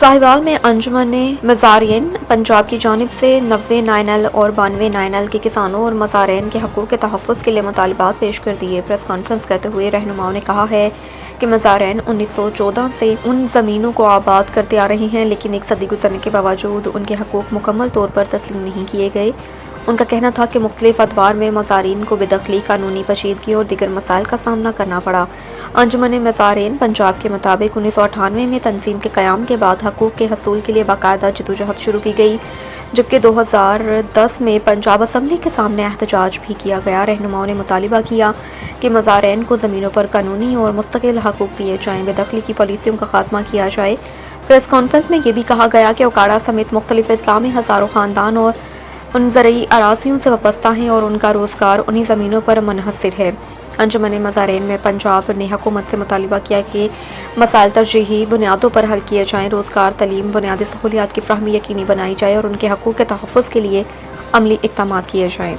साहिवाल में अंजुमन मज़ारिन पंजाब की जानिब से 90 9L और 92 9L के किसानों और मज़ारिन के हकूक़ के तहफ़्फ़ुज़ के लिए मुतालबात पेश कर दिए। प्रेस कॉन्फ्रेंस करते हुए रहनुमाओं ने कहा है कि मज़ारिन 1914 से उन ज़मीनों को आबाद करते आ रहे हैं, लेकिन एक सदी गुजरने के बावजूद उनके हकूक़ मुकम्मल तौर पर तस्लीम नहीं किए गए। उनका कहना था कि मुख्तलिफ अदवार में मज़ारिन को बेदखली, कानूनी पेचीदगी और दीगर मसाइल का सामना करना पड़ा। अंजुमन मज़ारिन पंजाब के मुताबिक 1998 में तंजीम के क़याम के बाद हकूक़ के हसूल के लिए बाकायदा जदोजहद शुरू की गई, जबकि 2010 में पंजाब असम्बली के सामने एहतजाज भी किया गया। रहनुमाओं ने मुतालिबा किया कि मज़ारिन को ज़मीनों पर कानूनी और मुस्तकिल हकूक़ दिए जाएँ, बेदखली की पॉलिसियों का खात्मा किया जाए। प्रेस कॉन्फ्रेंस में ये भी कहा गया कि ओकाड़ा समेत मुख्तलिफ इस्लाम में हज़ारों ख़ानदान और उन ज़रई अराज़ियों से वाबस्ता हैं और उनका रोज़गार उन्हीं ज़मीनों पर मुनहसर है। अंजुमन मज़ारिन में पंजाब ने हुकूमत से मुतालिबा किया कि मसाइल तरजीही बुनियादों पर हल किए जाएँ, रोज़गार, तलीम, बुनियादी सहूलियात की फ़राहमी यकीनी बनाई जाए और उनके हकूक़ के तहफ़्फ़ुज़ के लिए अमली इक़दामात किए जाएँ।